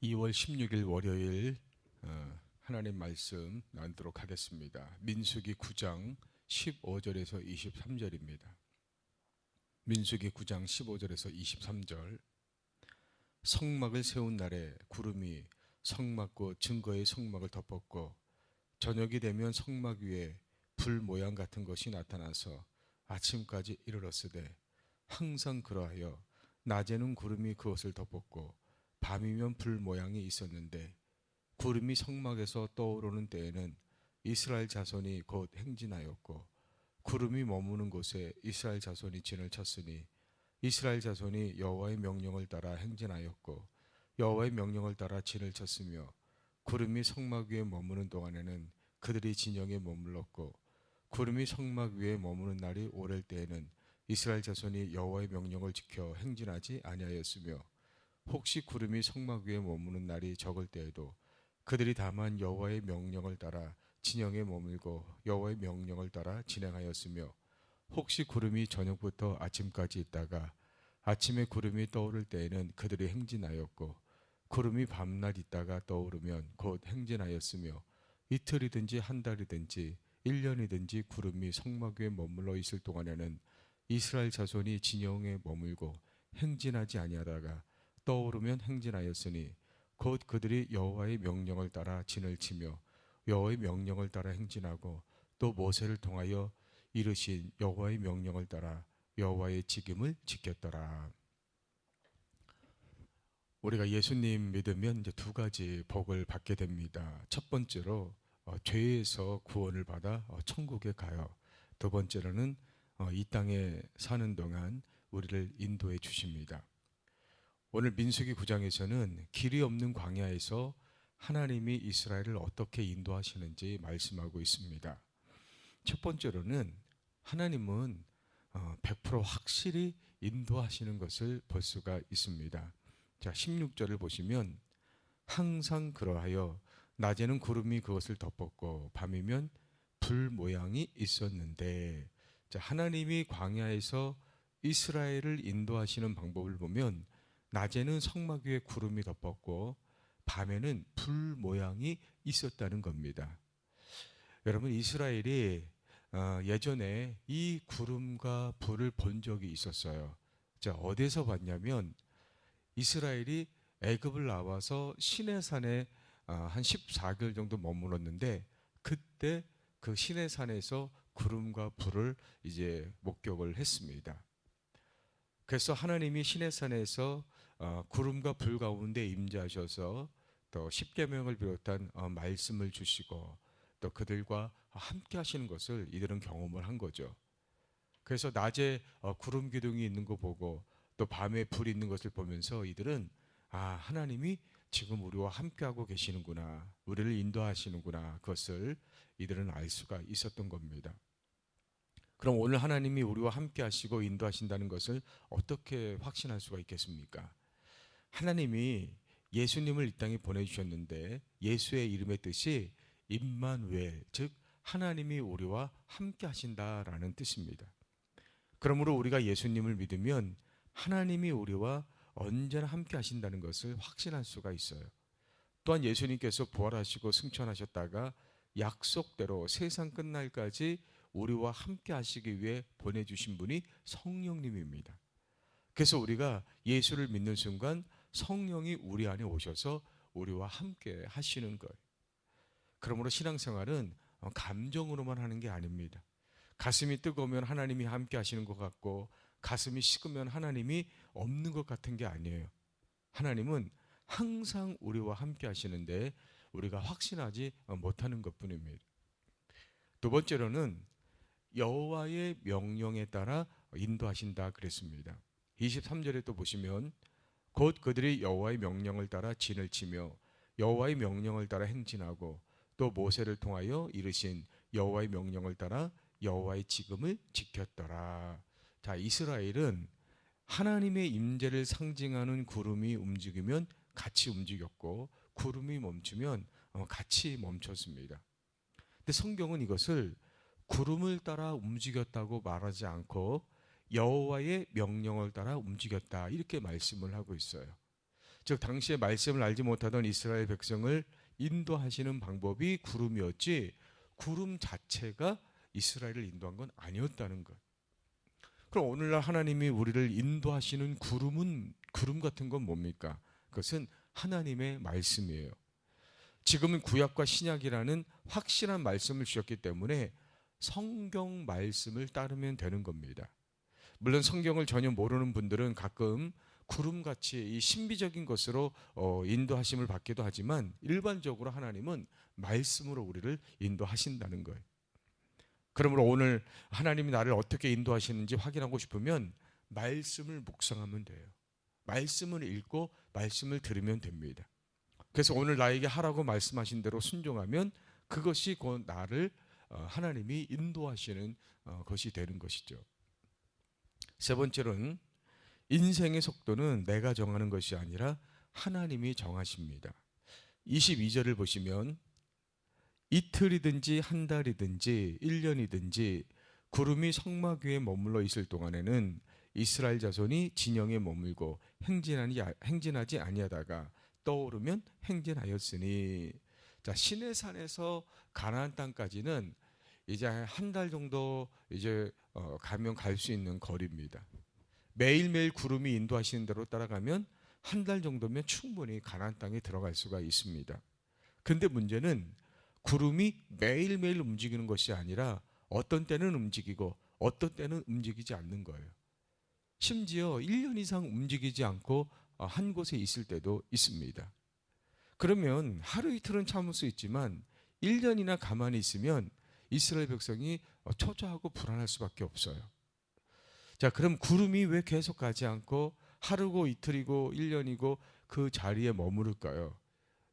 2월 16일 월요일 하나님 말씀 나누도록 하겠습니다. 민수기 9장 15절에서 23절입니다. 민수기 9장 15절에서 23절. 성막을 세운 날에 구름이 성막과 증거의 성막을 덮었고 저녁이 되면 성막 위에 불 모양 같은 것이 나타나서 아침까지 이르렀으되 항상 그러하여 낮에는 구름이 그것을 덮었고 밤이면 불 모양이 있었는데 구름이 성막에서 떠오르는 때에는 이스라엘 자손이 곧 행진하였고 구름이 머무는 곳에 이스라엘 자손이 진을 쳤으니 이스라엘 자손이 여호와의 명령을 따라 행진하였고 여호와의 명령을 따라 진을 쳤으며 구름이 성막 위에 머무는 동안에는 그들이 진영에 머물렀고 구름이 성막 위에 머무는 날이 오랠 때에는 이스라엘 자손이 여호와의 명령을 지켜 행진하지 아니하였으며 혹시 구름이 성막 위에 머무는 날이 적을 때에도 그들이 다만 여호와의 명령을 따라 진영에 머물고 여호와의 명령을 따라 진행하였으며 혹시 구름이 저녁부터 아침까지 있다가 아침에 구름이 떠오를 때에는 그들이 행진하였고 구름이 밤낮 있다가 떠오르면 곧 행진하였으며 이틀이든지 한 달이든지 1년이든지 구름이 성막 위에 머물러 있을 동안에는 이스라엘 자손이 진영에 머물고 행진하지 아니하다가 떠오르면 행진하였으니 곧 그들이 여호와의 명령을 따라 진을 치며 여호와의 명령을 따라 행진하고 또 모세를 통하여 이르신 여호와의 명령을 따라 여호와의 직임을 지켰더라. 우리가 예수님 믿으면 이제 두 가지 복을 받게 됩니다. 첫 번째로 죄에서 구원을 받아 천국에 가요. 두 번째로는 이 땅에 사는 동안 우리를 인도해 주십니다. 오늘 민수기 9장에서는 길이 없는 광야에서 하나님이 이스라엘을 어떻게 인도하시는지 말씀하고 있습니다. 첫 번째로는 하나님은 100% 확실히 인도하시는 것을 볼 수가 있습니다. 자, 16절을 보시면 항상 그러하여 낮에는 구름이 그것을 덮었고 밤이면 불 모양이 있었는데, 자, 하나님이 광야에서 이스라엘을 인도하시는 방법을 보면 낮에는 성막 위에 구름이 덮었고 밤에는 불 모양이 있었다는 겁니다. 여러분, 이스라엘이 예전에 이 구름과 불을 본 적이 있었어요. 자, 어디서 봤냐면 이스라엘이 애굽을 나와서 시내산에 한 14개월 정도 머물렀는데 그때 그 시내산에서 구름과 불을 이제 목격을 했습니다. 그래서 하나님이 시내산에서 구름과 불 가운데 임재하셔서 또 십계명을 비롯한 말씀을 주시고 또 그들과 함께 하시는 것을 이들은 경험을 한 거죠. 그래서 낮에 구름 기둥이 있는 거 보고 또 밤에 불이 있는 것을 보면서 이들은 하나님이 지금 우리와 함께하고 계시는구나, 우리를 인도하시는구나, 그것을 이들은 알 수가 있었던 겁니다. 그럼 오늘 하나님이 우리와 함께 하시고 인도하신다는 것을 어떻게 확신할 수가 있겠습니까? 하나님이 예수님을 이 땅에 보내주셨는데 예수의 이름의 뜻이 임마누엘, 즉 하나님이 우리와 함께 하신다라는 뜻입니다. 그러므로 우리가 예수님을 믿으면 하나님이 우리와 언제나 함께 하신다는 것을 확신할 수가 있어요. 또한 예수님께서 부활하시고 승천하셨다가 약속대로 세상 끝날까지 우리와 함께 하시기 위해 보내주신 분이 성령님입니다. 그래서 우리가 예수를 믿는 순간 성령이 우리 안에 오셔서 우리와 함께 하시는 거예요. 그러므로 신앙생활은 감정으로만 하는 게 아닙니다. 가슴이 뜨거우면 하나님이 함께 하시는 것 같고 가슴이 식으면 하나님이 없는 것 같은 게 아니에요. 하나님은 항상 우리와 함께 하시는데 우리가 확신하지 못하는 것뿐입니다. 두 번째로는 여호와의 명령에 따라 인도하신다 그랬습니다. 23절에 또 보시면 곧 그들이 여호와의 명령을 따라 진을 치며 여호와의 명령을 따라 행진하고 또 모세를 통하여 이르신 여호와의 명령을 따라 여호와의 직임을 지켰더라. 자, 이스라엘은 하나님의 임재를 상징하는 구름이 움직이면 같이 움직였고 구름이 멈추면 같이 멈췄습니다. 근데 성경은 이것을 구름을 따라 움직였다고 말하지 않고 여호와의 명령을 따라 움직였다 이렇게 말씀을 하고 있어요. 즉 당시에 말씀을 알지 못하던 이스라엘 백성을 인도하시는 방법이 구름이었지 구름 자체가 이스라엘을 인도한 건 아니었다는 것. 그럼 오늘날 하나님이 우리를 인도하시는 구름 같은 건 뭡니까? 그것은 하나님의 말씀이에요. 지금은 구약과 신약이라는 확실한 말씀을 주셨기 때문에 성경 말씀을 따르면 되는 겁니다. 물론 성경을 전혀 모르는 분들은 가끔 구름같이 이 신비적인 것으로 인도하심을 받기도 하지만 일반적으로 하나님은 말씀으로 우리를 인도하신다는 거예요. 그러므로 오늘 하나님이 나를 어떻게 인도하시는지 확인하고 싶으면 말씀을 묵상하면 돼요. 말씀을 읽고 말씀을 들으면 됩니다. 그래서 오늘 나에게 하라고 말씀하신 대로 순종하면 그것이 곧 나를 하나님이 인도하시는 것이 되는 것이죠. 세 번째로는 인생의 속도는 내가 정하는 것이 아니라 하나님이 정하십니다. 22절을 보시면 이틀이든지 한 달이든지 1년이든지 구름이 성막 위에 머물러 있을 동안에는 이스라엘 자손이 진영에 머물고 행진하지 아니하다가 떠오르면 행진하였으니. 자, 시내산에서 가나안 땅까지는 이제 한 달 정도 이제 가면 갈 수 있는 거리입니다. 매일매일 구름이 인도하시는 대로 따라가면 한 달 정도면 충분히 가나안 땅에 들어갈 수가 있습니다. 근데 문제는 구름이 매일매일 움직이는 것이 아니라 어떤 때는 움직이고 어떤 때는 움직이지 않는 거예요. 심지어 1년 이상 움직이지 않고 한 곳에 있을 때도 있습니다. 그러면 하루 이틀은 참을 수 있지만 1년이나 가만히 있으면 이스라엘 백성이 초조하고 불안할 수밖에 없어요. 자, 그럼 구름이 왜 계속 가지 않고 하루고 이틀이고 1년이고 그 자리에 머무를까요?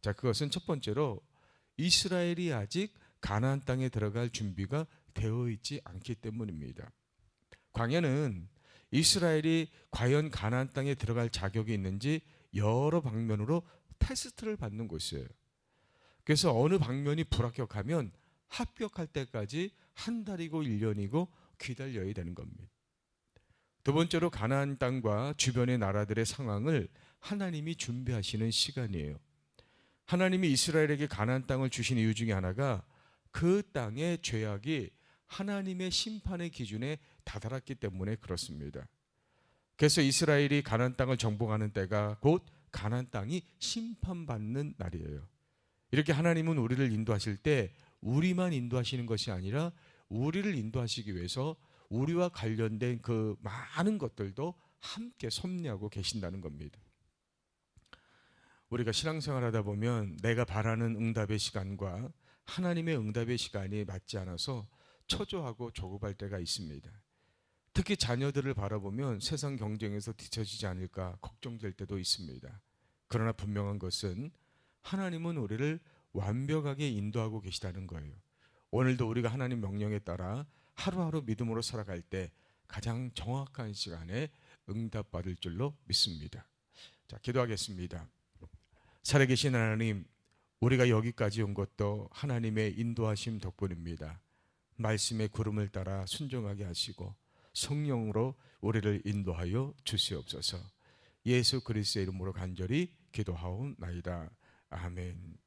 자, 그것은 첫 번째로 이스라엘이 아직 가나안 땅에 들어갈 준비가 되어 있지 않기 때문입니다. 광야는 이스라엘이 과연 가나안 땅에 들어갈 자격이 있는지 여러 방면으로 테스트를 받는 곳이에요. 그래서 어느 방면이 불합격하면 합격할 때까지 한 달이고 1년이고 기다려야 되는 겁니다. 두 번째로 가나안 땅과 주변의 나라들의 상황을 하나님이 준비하시는 시간이에요. 하나님이 이스라엘에게 가나안 땅을 주신 이유 중에 하나가 그 땅의 죄악이 하나님의 심판의 기준에 다다랐기 때문에 그렇습니다. 그래서 이스라엘이 가나안 땅을 정복하는 때가 곧 가나안 땅이 심판받는 날이에요. 이렇게 하나님은 우리를 인도하실 때 우리만 인도하시는 것이 아니라 우리를 인도하시기 위해서 우리와 관련된 그 많은 것들도 함께 섭리하고 계신다는 겁니다. 우리가 신앙생활하다 보면 내가 바라는 응답의 시간과 하나님의 응답의 시간이 맞지 않아서 초조하고 조급할 때가 있습니다. 특히 자녀들을 바라보면 세상 경쟁에서 뒤처지지 않을까 걱정될 때도 있습니다. 그러나 분명한 것은 하나님은 우리를 완벽하게 인도하고 계시다는 거예요. 오늘도 우리가 하나님 명령에 따라 하루하루 믿음으로 살아갈 때 가장 정확한 시간에 응답받을 줄로 믿습니다. 자, 기도하겠습니다. 살아계신 하나님, 우리가 여기까지 온 것도 하나님의 인도하심 덕분입니다. 말씀의 구름을 따라 순종하게 하시고 성령으로 우리를 인도하여 주시옵소서. 예수 그리스도의 이름으로 간절히 기도하옵나이다. 아멘.